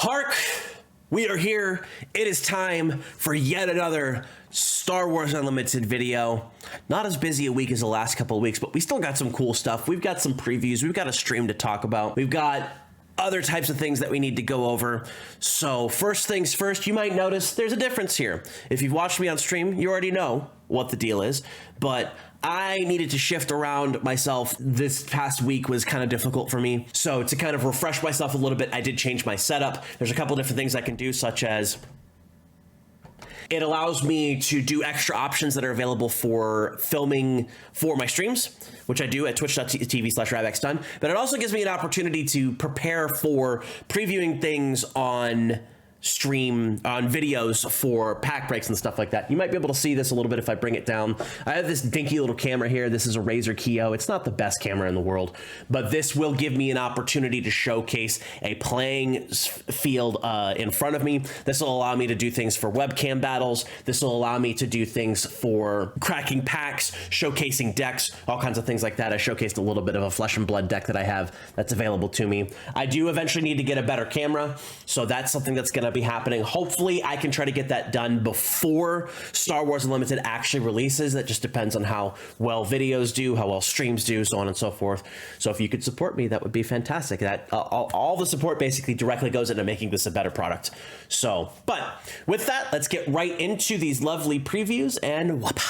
HARK, we are here. It is time for yet another Star Wars Unlimited video. Not as busy a week as the last couple of weeks, but we still got some cool stuff. We've got some previews. We've got a stream to talk about. We've got other types of things that we need to go over. So first things first, you might notice there's a difference here. If you've watched me on stream, you already know what the deal is, but I needed to shift around myself. This past week was kind of difficult for me. So to kind of refresh myself a little bit, I did change my setup. There's a couple different things I can do, such as it allows me to do extra options that are available for filming for my streams, which I do at twitch.tv/RybackStun. But it also gives me an opportunity to prepare for previewing things on stream, on videos for pack breaks and stuff like that. You might be able to see this a little bit if I bring it down. I have this dinky little camera here. This is a Razer Keo. It's not the best camera in the world, but this will give me an opportunity to showcase a playing field in front of me. This will allow me to do things for webcam battles. This will allow me to do things for cracking packs, showcasing decks, all kinds of things like that. I showcased a little bit of a Flesh and Blood deck that I have that's available to me. I do eventually need to get a better camera, so that's something that's going to be happening. Hopefully I can try to get that done before Star Wars Unlimited actually releases. That just depends on how well videos do, how well streams do, so on and so forth. So if you could support me, that would be fantastic. That all the support basically directly goes into making this a better product. So, but with that, let's get right into these lovely previews and whoop.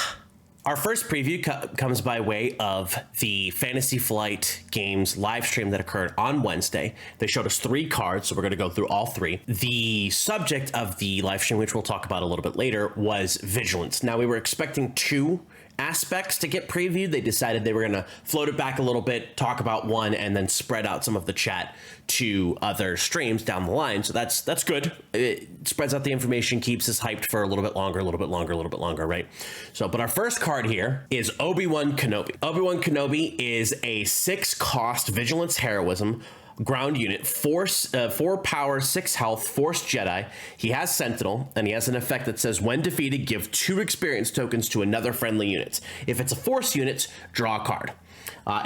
Our first preview comes by way of the Fantasy Flight Games live stream that occurred on Wednesday. They showed us 3 cards, so we're going to go through all 3. The subject of the live stream, which we'll talk about a little bit later, was Vigilance. Now, we were expecting 2 aspects to get previewed. They decided they were going to float it back a little bit, talk about one, and then spread out some of the chat to other streams down the line. So that's good. It spreads out the information, keeps us hyped for a little bit longer, right? So, but our first card here is Obi-Wan Kenobi. Obi-Wan Kenobi is a 6-cost Vigilance Heroism ground unit, 4 power, 6 health, Force Jedi. He has Sentinel, and he has an effect that says when defeated, give 2 experience tokens to another friendly unit. If it's a Force unit, draw a card.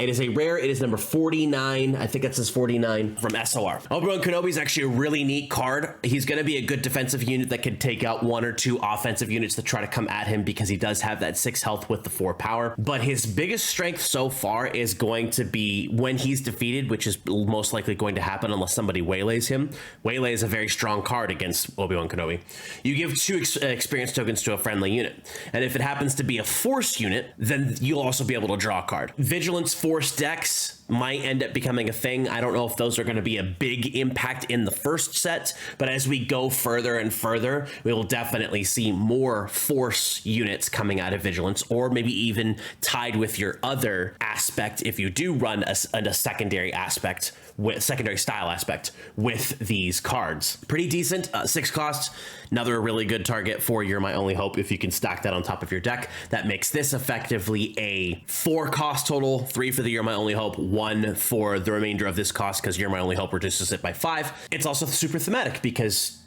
It is a rare. It is number 49. I think it says 49 from SOR. Obi-Wan Kenobi is actually a really neat card. He's going to be a good defensive unit that could take out 1 or 2 offensive units that try to come at him because he does have that 6 health with the 4 power. But his biggest strength so far is going to be when he's defeated, which is most likely going to happen unless somebody waylays him. Waylay is a very strong card against Obi-Wan Kenobi. You give 2 experience tokens to a friendly unit. And if it happens to be a Force unit, then you'll also be able to draw a card. Vigilance Force decks might end up becoming a thing. I don't know if those are going to be a big impact in the first set, but as we go further and further, we will definitely see more Force units coming out of Vigilance, or maybe even tied with your other aspect if you do run a secondary aspect, with secondary style aspect with these cards. Pretty decent. 6 costs. Another really good target for You're My Only Hope if you can stack that on top of your deck. That makes this effectively a 4 cost total, 3 for the You're My Only Hope, 1 for the remainder of this cost because You're My Only Hope reduces it by 5. It's also super thematic because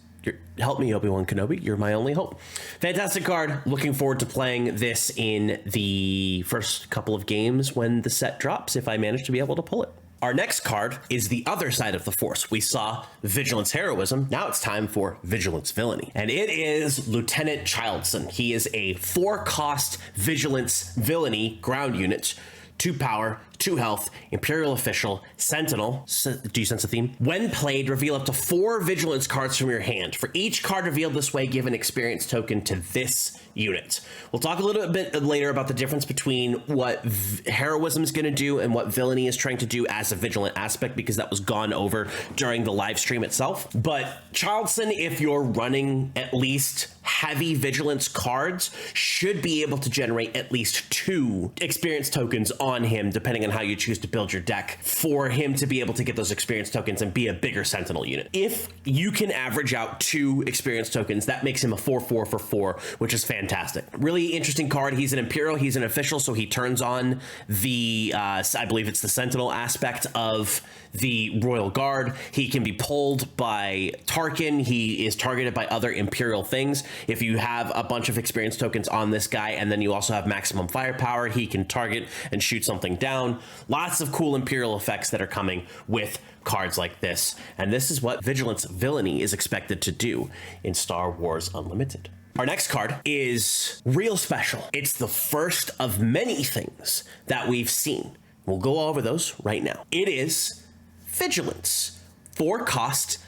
help me, Obi-Wan Kenobi, you're my only hope. Fantastic card. Looking forward to playing this in the first couple of games when the set drops, if I manage to be able to pull it. Our next card is the other side of the Force. We saw Vigilance Heroism. Now it's time for Vigilance Villainy. And it is Lieutenant Childson. He is a 4-cost Vigilance Villainy ground unit. 2 power, 2 health, Imperial Official, Sentinel. Do you sense a theme? When played, reveal up to 4 Vigilance cards from your hand. For each card revealed this way, give an experience token to this unit. We'll talk a little bit later about the difference between what Heroism is going to do and what Villainy is trying to do as a Vigilant aspect, because that was gone over during the live stream itself. But Childson, if you're running at least heavy Vigilance cards, should be able to generate at least 2 experience tokens on him, depending on how you choose to build your deck, for him to be able to get those experience tokens and be a bigger Sentinel unit. If you can average out 2 experience tokens, that makes him a 4/4 for 4, which is fantastic. Really interesting card. He's an Imperial, he's an official, so he turns on the, I believe it's the Sentinel aspect of the Royal Guard. He can be pulled by Tarkin. He is targeted by other Imperial things. If you have a bunch of experience tokens on this guy, and then you also have maximum firepower, he can target and shoot something down. Lots of cool Imperial effects that are coming with cards like this. And this is what Vigilance Villainy is expected to do in Star Wars Unlimited. Our next card is real special. It's the first of many things that we've seen. We'll go over those right now. It is Vigilance. 4 cost,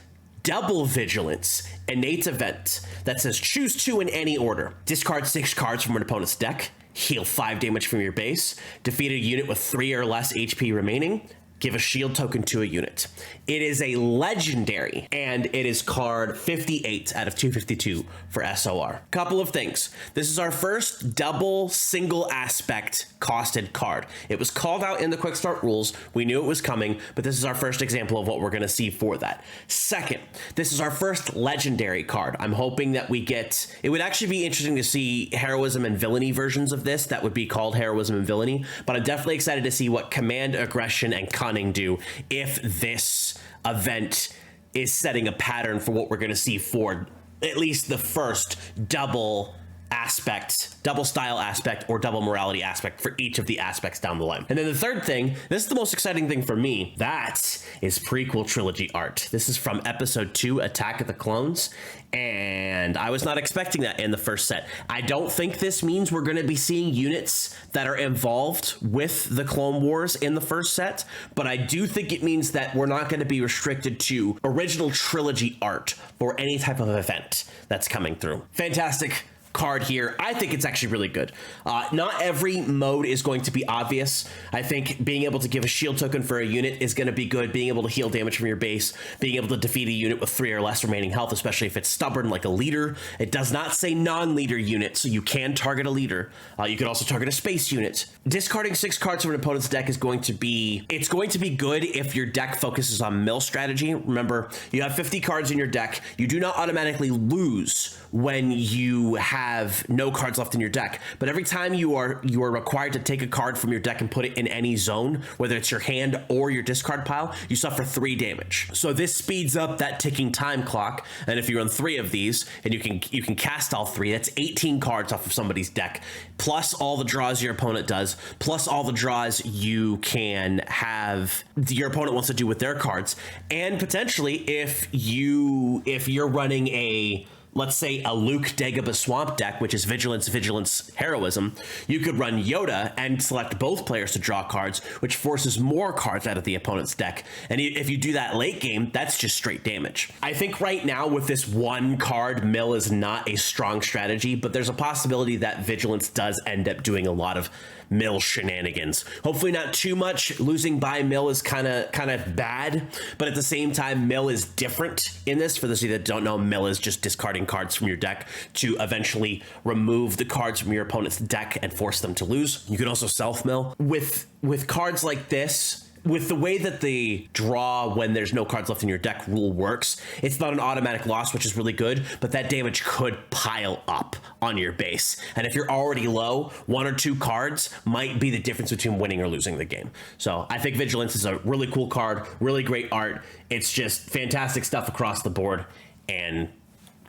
double Vigilance, innate event that says choose 2 in any order. Discard 6 cards from an opponent's deck. Heal 5 damage from your base. Defeat a unit with 3 or less HP remaining. Give a shield token to a unit. It is a legendary, and it is card 58 out of 252 for SOR. Couple of things. This is our first double single aspect costed card. It was called out in the quick start rules. We knew it was coming, but this is our first example of what we're gonna see for that. Second, this is our first legendary card. I'm hoping that we get, it would actually be interesting to see heroism and villainy versions of this that would be called heroism and villainy, but I'm definitely excited to see what command, aggression, and cunning do if this event is setting a pattern for what we're going to see for at least the first double aspect, double style aspect, or double morality aspect for each of the aspects down the line. And then the third thing, this is the most exciting thing for me, that is prequel trilogy art. This is from episode 2, Attack of the Clones, and I was not expecting that in the first set. I don't think this means we're going to be seeing units that are involved with the Clone Wars in the first set, but I do think it means that we're not going to be restricted to original trilogy art for any type of event that's coming through. Fantastic card here. I think it's actually really good. Not every mode is going to be obvious. I think being able to give a shield token for a unit is going to be good. Being able to heal damage from your base, being able to defeat a unit with 3 or less remaining health, especially if it's stubborn like a leader. It does not say non-leader unit, so you can target a leader. You could also target a space unit. Discarding 6 cards from an opponent's deck is going to be, it's going to be good if your deck focuses on mill strategy. Remember, you have 50 cards in your deck. You do not automatically lose when you have no cards left in your deck, but every time you are required to take a card from your deck and put it in any zone, whether it's your hand or your discard pile, you suffer 3 damage. So this speeds up that ticking time clock, and if you run 3 of these and you can cast all 3, that's 18 cards off of somebody's deck, plus all the draws your opponent does, plus all the draws you can have your opponent wants to do with their cards. And potentially if you're running a, let's say, a Luke Dagobah Swamp deck, which is Vigilance, Heroism, you could run Yoda and select both players to draw cards, which forces more cards out of the opponent's deck. And if you do that late game, that's just straight damage. I think right now with this one card, Mill is not a strong strategy, but there's a possibility that Vigilance does end up doing a lot of Mill shenanigans. Hopefully not too much. Losing by Mill is kind of bad, but at the same time, Mill is different in this. For those of you that don't know, Mill is just discarding cards from your deck to eventually remove the cards from your opponent's deck and force them to lose. You can also self-mill. With cards like this, with the way that the draw when there's no cards left in your deck rule works, it's not an automatic loss, which is really good, but that damage could pile up on your base. And if you're already low, 1 or 2 cards might be the difference between winning or losing the game. So I think Vigilance is a really cool card, really great art. It's just fantastic stuff across the board. And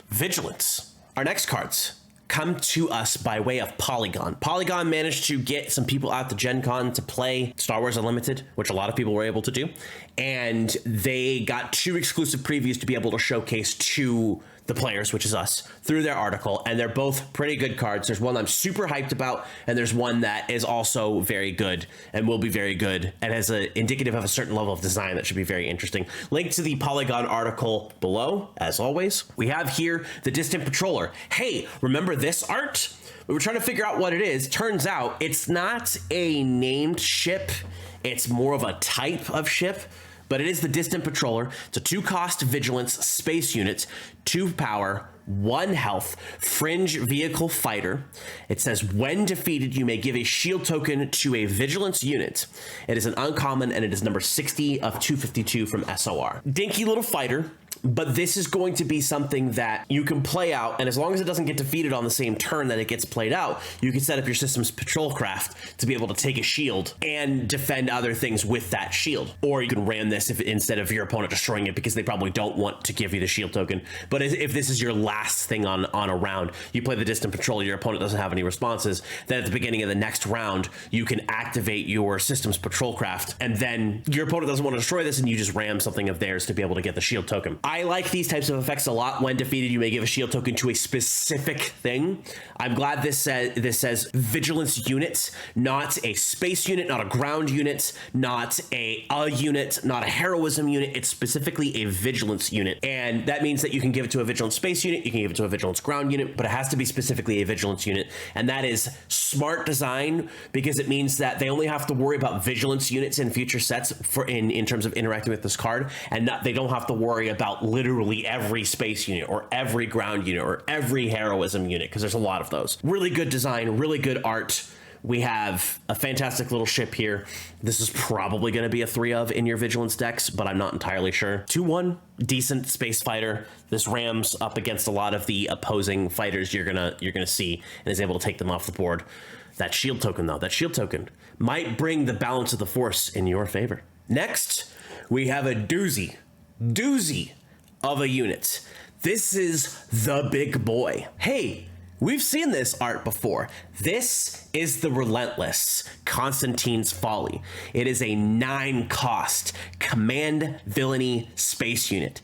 Vigilance. Our next cards come to us by way of Polygon. Polygon managed to get some people out to Gen Con to play Star Wars Unlimited, which a lot of people were able to do. And they got 2 exclusive previews to be able to showcase to the players, which is us, through their article. And they're both pretty good cards. There's one I'm super hyped about, and there's one that is also very good and will be very good and has a indicative of a certain level of design that should be very interesting. Link to the Polygon article below, as always. We have here the Distant Patroller. Hey, remember this art? We were trying to figure out what it is. Turns out it's not a named ship. It's more of a type of ship, but it is the Distant Patroller. It's a 2-cost Vigilance space unit, 2 power, 1 health, fringe vehicle fighter. It says when defeated, you may give a shield token to a Vigilance unit. It is an uncommon, and it is number 60 of 252 from SOR. Dinky little fighter. But this is going to be something that you can play out, and as long as it doesn't get defeated on the same turn that it gets played out, you can set up your system's patrol craft to be able to take a shield and defend other things with that shield. Or you can ram this if instead of your opponent destroying it, because they probably don't want to give you the shield token. But if this is your last thing on a round, you play the distant patrol, your opponent doesn't have any responses, then at the beginning of the next round, you can activate your system's patrol craft, and then your opponent doesn't want to destroy this, and you just ram something of theirs to be able to get the shield token. I like these types of effects a lot. When defeated, you may give a shield token to a specific thing. I'm glad this says vigilance unit, not a space unit, not a ground unit, not a unit, not a heroism unit. It's specifically a vigilance unit. And that means that you can give it to a vigilance space unit, you can give it to a vigilance ground unit, but it has to be specifically a vigilance unit. And that is smart design, because it means that they only have to worry about vigilance units in future sets in terms of interacting with this card, and they don't have to worry about literally every space unit or every ground unit or every heroism unit, because there's a lot of those. Really good design, really good art. We have a fantastic little ship here. This is probably going to be a 3 of in your vigilance decks, but I'm not entirely sure. 2/1, decent space fighter. This rams up against a lot of the opposing fighters you're gonna see, and is able to take them off the board. That shield token, though, that shield token might bring the balance of the force in your favor. Next, we have a doozy of a unit. This is the big boy. Hey, we've seen this art before. This is the Relentless Constantine's Folly. It is a 9 cost command villainy space unit.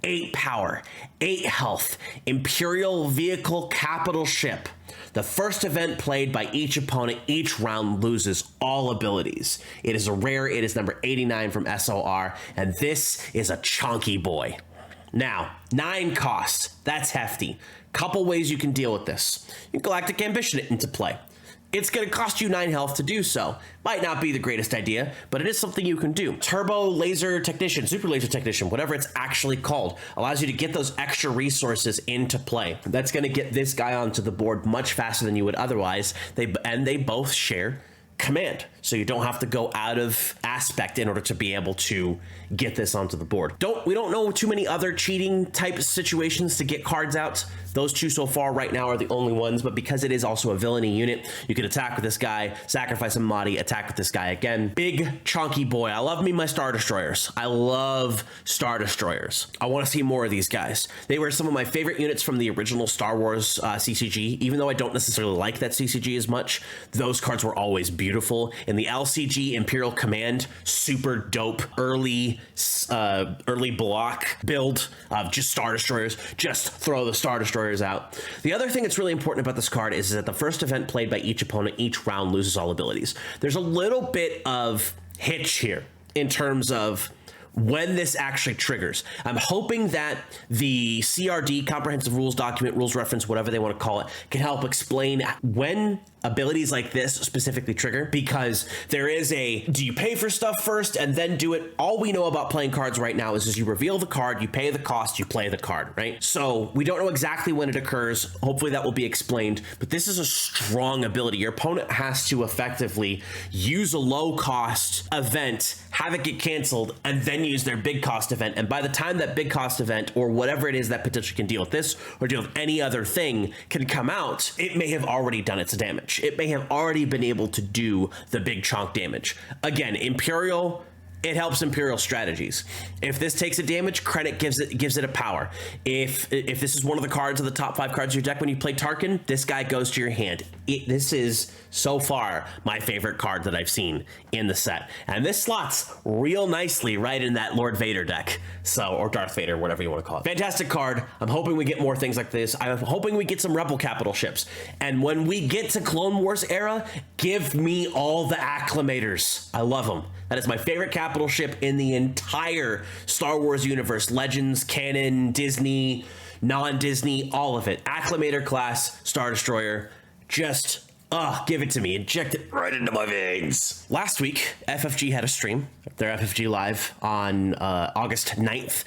8 power, 8 health, Imperial vehicle capital ship. The first event played by each opponent each round loses all abilities. It is a rare, it is number 89 from SOR, and this is a chunky boy. Now, 9 costs, that's hefty. Couple ways you can deal with this. You can Galactic Ambition it into play. It's going to cost you 9 health to do so. Might not be the greatest idea, but it is something you can do. Turbo Laser Technician, Super Laser Technician, whatever it's actually called, allows you to get those extra resources into play. That's going to get this guy onto the board much faster than you would otherwise. They both share command, so you don't have to go out of aspect in order to be able to get this onto the board. We don't know too many other cheating type situations to get cards out. Those 2 so far right now are the only ones, but because it is also a villainy unit, you can attack with this guy, sacrifice a Mahdi, attack with this guy again. Big chunky boy. I love me my Star Destroyers. I love Star Destroyers. I want to see more of these guys. They were some of my favorite units from the original Star Wars CCG. Even though I don't necessarily like that CCG as much, those cards were always beautiful. In the LCG Imperial Command, super dope early block build of just Star Destroyers. Just throw the Star Destroyers out. The other thing that's really important about this card is that the first event played by each opponent each round loses all abilities. There's a little bit of hitch here in terms of when this actually triggers. I'm hoping that the CRD, Comprehensive Rules Document, Rules Reference, whatever they want to call it, can help explain when abilities like this specifically trigger, because there is do you pay for stuff first and then do it? All we know about playing cards right now is you reveal the card, you pay the cost, you play the card, right? So we don't know exactly when it occurs. Hopefully that will be explained, but this is a strong ability. Your opponent has to effectively use a low cost event, have it get canceled, and then use their big cost event. And by the time that big cost event, or whatever it is that potentially can deal with this or deal with any other thing, can come out, it may have already done its damage. It may have already been able to do the big chunk damage. Again, Imperial, it helps Imperial strategies. If this takes a damage, credit gives it a power. If this is one of the cards of the top 5 cards of your deck when you play Tarkin, this guy goes to your hand. This is so far my favorite card that I've seen in the set, and this slots real nicely right in that Lord Vader deck, or Darth Vader, whatever you want to call it. Fantastic card. I'm hoping we get more things like this. I'm hoping we get some Rebel capital ships, and when we get to Clone Wars era, give me all the Acclamators. I love them. That is my favorite capital ship in the entire Star Wars universe. Legends, canon, Disney, non-Disney, all of it. Acclamator class Star Destroyer. Just, give it to me. Inject it right into my veins. Last week, FFG had a stream. Their FFG Live on August 9th.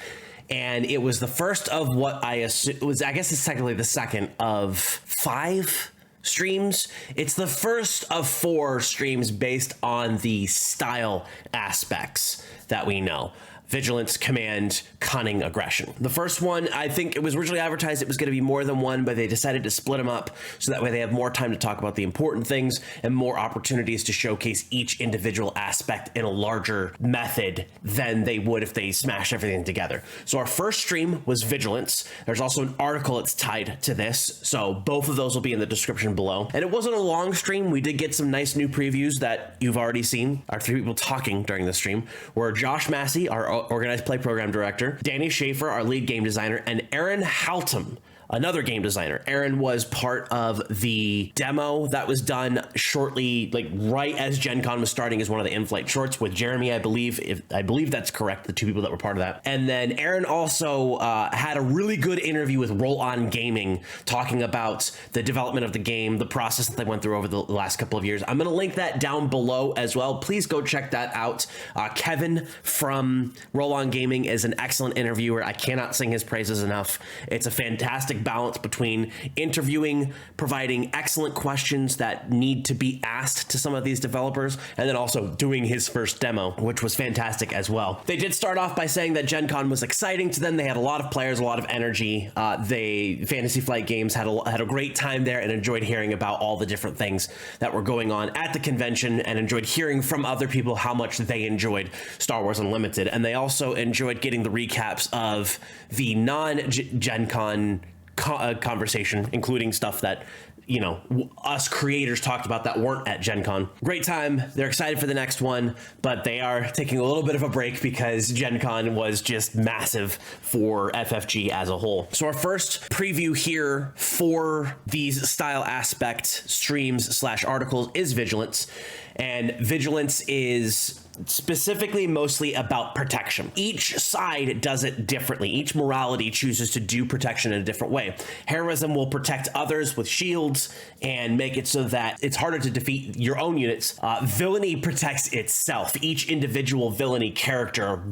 And it was the first of what I assume was, I guess it's technically the second of 5 streams. It's the first of 4 streams based on the style aspects that we know. Vigilance, Command, Cunning, Aggression. The first one, I think it was originally advertised it was going to be more than one, but they decided to split them up so that way they have more time to talk about the important things and more opportunities to showcase each individual aspect in a larger method than they would if they smashed everything together. So our first stream was Vigilance. There's also an article that's tied to this, so both of those will be in the description below. And it wasn't a long stream. We did get some nice new previews that you've already seen. Our three people talking during the stream were Josh Massey, our organized play program director, Danny Schaefer, our lead game designer, and Aaron Haltom, another game designer. Aaron was part of the demo that was done shortly, like right as Gen Con was starting, as one of the in-flight shorts with Jeremy, I believe. I believe that's correct, the two people that were part of that. And then Aaron also had a really good interview with Roll On Gaming, talking about the development of the game, the process that they went through over the last couple of years. I'm going to link that down below as well. Please go check that out. Kevin from Roll On Gaming is an excellent interviewer. I cannot sing his praises enough. It's a fantastic balance between interviewing, providing excellent questions that need to be asked to some of these developers, and then also doing his first demo, which was fantastic as well. They did start off by saying that Gen Con was exciting to them. They had a lot of players, a lot of energy. Fantasy Flight Games had a great time there and enjoyed hearing about all the different things that were going on at the convention, and enjoyed hearing from other people how much they enjoyed Star Wars Unlimited. And they also enjoyed getting the recaps of the non-Gen Con conversation, including stuff that, you know, us creators talked about that weren't at Gen Con. Great time. They're excited for the next one, but they are taking a little bit of a break because Gen Con was just massive for FFG as a whole. So our first preview here for these style aspect streams / articles is Vigilance. And Vigilance is specifically mostly about protection. Each side does it differently. Each morality chooses to do protection in a different way. Heroism will protect others with shields and make it so that it's harder to defeat your own units. Villainy protects itself. Each individual villainy character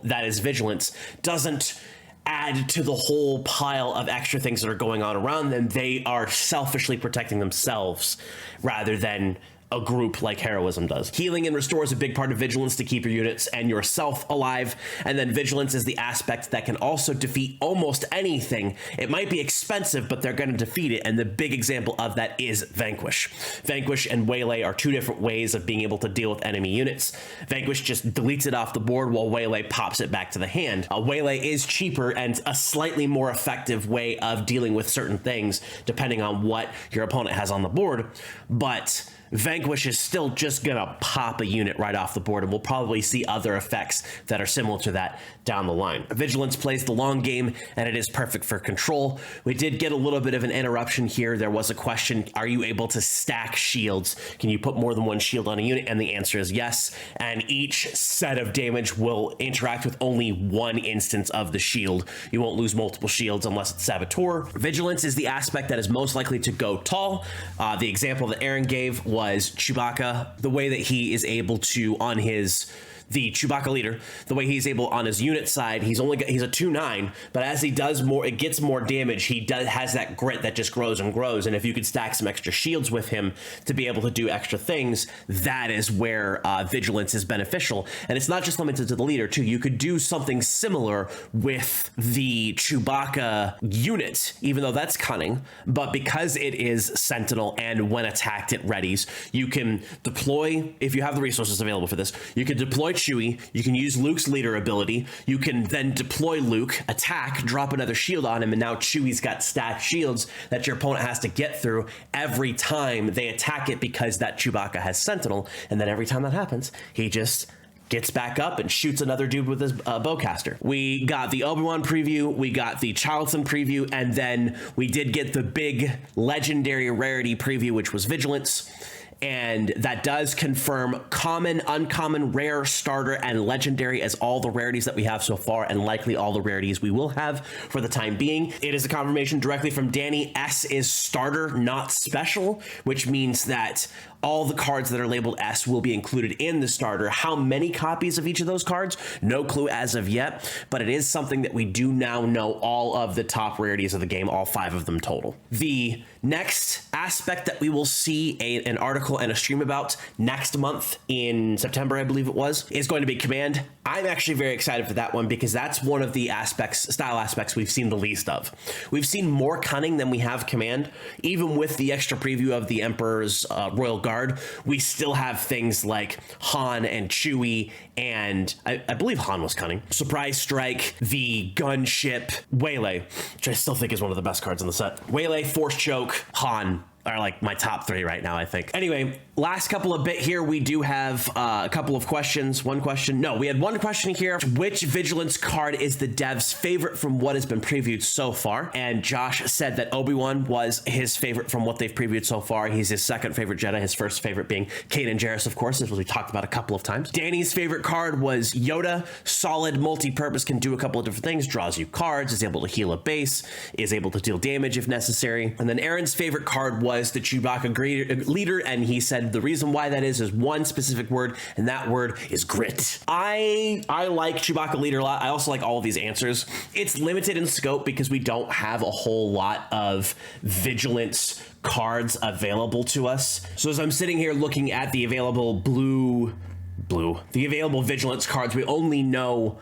that is Vigilance, doesn't add to the whole pile of extra things that are going on around them. They are selfishly protecting themselves rather than a group like Heroism does. Healing and restore is a big part of Vigilance to keep your units and yourself alive. And then Vigilance is the aspect that can also defeat almost anything. It might be expensive, but they're going to defeat it. And the big example of that is Vanquish. Vanquish and Waylay are two different ways of being able to deal with enemy units. Vanquish just deletes it off the board while Waylay pops it back to the hand. Waylay is cheaper and a slightly more effective way of dealing with certain things depending on what your opponent has on the board. But Vanquish is still just gonna pop a unit right off the board, and we'll probably see other effects that are similar to that down the line. Vigilance plays the long game, and it is perfect for control. We did get a little bit of an interruption here. There was a question, are you able to stack shields? Can you put more than one shield on a unit? And the answer is yes, and each set of damage will interact with only one instance of the shield. You won't lose multiple shields unless it's Saboteur. Vigilance is the aspect that is most likely to go tall. The example that Aaron gave was Chewbacca. The way that he is able to, on the Chewbacca leader, the way he's able on his unit side, he's a 2/9, but as he does more, it gets more damage. He has that grit that just grows and grows. And if you could stack some extra shields with him to be able to do extra things, that is where Vigilance is beneficial. And it's not just limited to the leader too. You could do something similar with the Chewbacca unit, even though that's cunning, but because it is Sentinel and when attacked it readies, you can deploy, if you have the resources available for this, you can deploy Chewie, you can use Luke's leader ability, you can then deploy Luke, attack, drop another shield on him, and now Chewie's got stacked shields that your opponent has to get through every time they attack it because that Chewbacca has Sentinel, and then every time that happens, he just gets back up and shoots another dude with his bowcaster. We got the Obi-Wan preview, we got the Charlton preview, and then we did get the big legendary rarity preview, which was Vigilance. And that does confirm common, uncommon, rare, starter, and legendary as all the rarities that we have so far, and likely all the rarities we will have for the time being. It is a confirmation directly from Danny. S is starter, not special, which means that all the cards that are labeled S will be included in the starter. How many copies of each of those cards? No clue as of yet, but it is something that we do now know all of the top rarities of the game, all 5 of them total. The Next aspect that we will see an article and a stream about next month in September, I believe it was, is going to be command. I'm actually very excited for that one because that's one of the style aspects we've seen the least of. We've seen more cunning than we have command. Even with the extra preview of the Emperor's Royal Guard, we still have things like Han and Chewie, and I believe Han was cunning. Surprise Strike, the gunship, Waylay, which I still think is one of the best cards in the set. Waylay, Force Choke, Han are like my top 3 right now, I think. Anyway, last couple of bit here, we do have a couple of questions. We had one question here. Which Vigilance card is the dev's favorite from what has been previewed so far? And Josh said that Obi-Wan was his favorite from what they've previewed so far. He's his second favorite Jedi, his first favorite being Kanan Jarrus, of course, as we talked about a couple of times. Danny's favorite card was Yoda. Solid, multi-purpose, can do a couple of different things, draws you cards, is able to heal a base, is able to deal damage if necessary. And then Aaron's favorite card was the Chewbacca leader, and he said the reason why that is one specific word, and that word is grit. I like Chewbacca leader a lot. I also like all of these answers. It's limited in scope because we don't have a whole lot of Vigilance cards available to us. So as I'm sitting here looking at the available the available Vigilance cards, we only know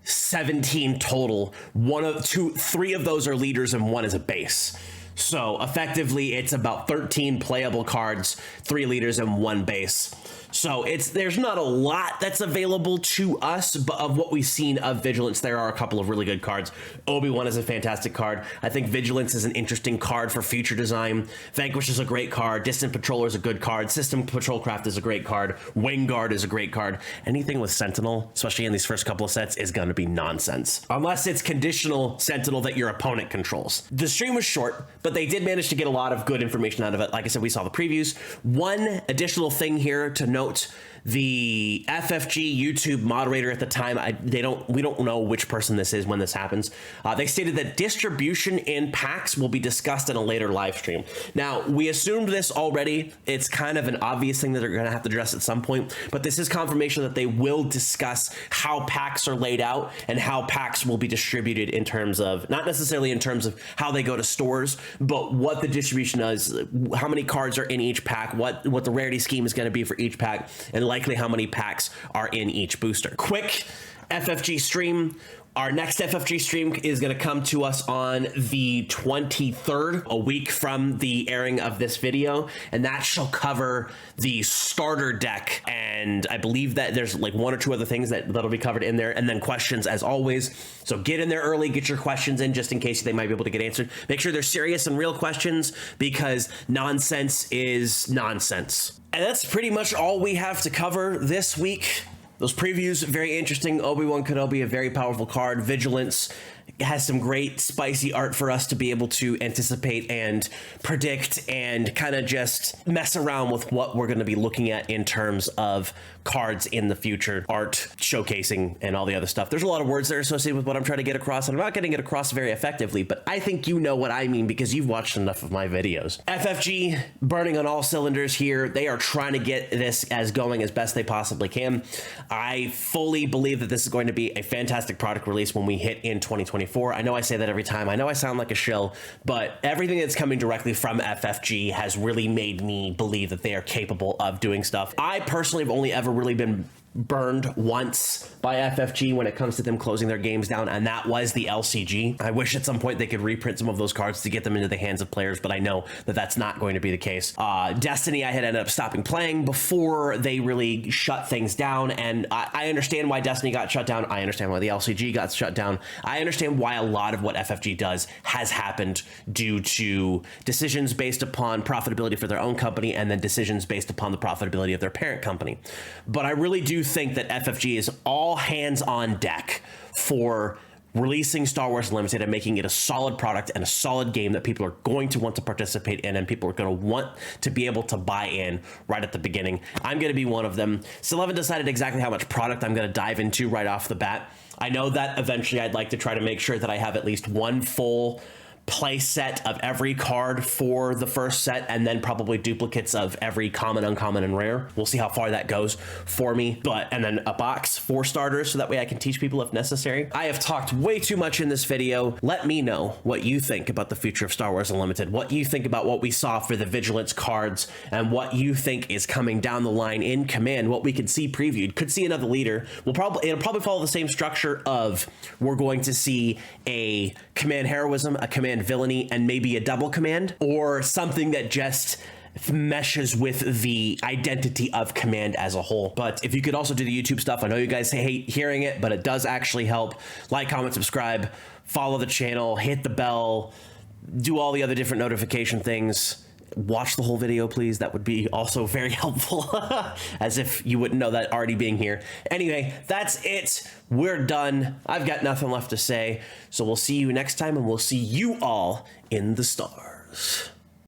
17 total. 3 of those are leaders and 1 is a base. So effectively, it's about 13 playable cards, 3 leaders and 1 base. So there's not a lot that's available to us, but of what we've seen of Vigilance, there are a couple of really good cards. Obi-Wan is a fantastic card. I think Vigilance is an interesting card for future design. Vanquish is a great card. Distant Patroller is a good card. System Patrolcraft is a great card. Wing Guard is a great card. Anything with Sentinel, especially in these first couple of sets, is going to be nonsense. Unless it's conditional Sentinel that your opponent controls. The stream was short, but they did manage to get a lot of good information out of it. Like I said, we saw the previews. One additional thing here to note, the FFG YouTube moderator at the time, we don't know which person this is when this happens. They stated that distribution in packs will be discussed in a later live stream. Now, we assumed this already. It's kind of an obvious thing that they're going to have to address at some point, but this is confirmation that they will discuss how packs are laid out and how packs will be distributed in terms of, not necessarily in terms of how they go to stores, but what the distribution is, how many cards are in each pack, what the rarity scheme is going to be for each pack, and likely how many packs are in each booster. Quick FFG stream. Our next FFG stream is going to come to us on the 23rd, a week from the airing of this video, and that shall cover the starter deck, and I believe that there's like 1 or 2 other things that'll be covered in there, and then questions as always. So get in there early, get your questions in just in case they might be able to get answered. Make sure they're serious and real questions, because nonsense is nonsense. And that's pretty much all we have to cover this week. Those previews, very interesting. Obi-Wan Kenobi, a very powerful card. Vigilance has some great spicy art for us to be able to anticipate and predict and kind of just mess around with what we're going to be looking at in terms of cards in the future, art, showcasing, and all the other stuff. There's a lot of words that are associated with what I'm trying to get across, and I'm not getting it across very effectively, but I think you know what I mean because you've watched enough of my videos. FFG, burning on all cylinders here. They are trying to get this as going as best they possibly can. I fully believe that this is going to be a fantastic product release when we hit in 2024. I know I say that every time. I know I sound like a shill, but everything that's coming directly from FFG has really made me believe that they are capable of doing stuff. I personally have only ever really been burned once by FFG when it comes to them closing their games down, and that was the LCG. I wish at some point they could reprint some of those cards to get them into the hands of players, but I know that that's not going to be the case. Destiny, I had ended up stopping playing before they really shut things down, and I understand why Destiny got shut down. I understand why the LCG got shut down. I understand why a lot of what FFG does has happened due to decisions based upon profitability for their own company and then decisions based upon the profitability of their parent company. But I really do think that FFG is all hands on deck for releasing Star Wars Unlimited and making it a solid product and a solid game that people are going to want to participate in and people are going to want to be able to buy in right at the beginning. I'm going to be one of them. Still haven't decided exactly how much product I'm going to dive into right off the bat. I know that eventually I'd like to try to make sure that I have at least one full play set of every card for the first set, and then probably duplicates of every common, uncommon, and rare. We'll see how far that goes for me, and then a box for starters, so that way I can teach people if necessary. I have talked way too much in this video. Let me know what you think about the future of Star Wars Unlimited, what you think about what we saw for the Vigilance cards, and what you think is coming down the line in Command, what we could see previewed. Could see another leader. It'll probably follow the same structure of we're going to see a Command Heroism, a Command Villainy, and maybe a double Command, or something that just meshes with the identity of Command as a whole. But if you could also do the YouTube stuff, I know you guys hate hearing it, but it does actually help. Like, comment, subscribe, follow the channel, hit the bell, do all the other different notification things. Watch the whole video, please. That would be also very helpful, as if you wouldn't know that already being here. Anyway, that's it. We're done. I've got nothing left to say. So we'll see you next time, and we'll see you all in the stars.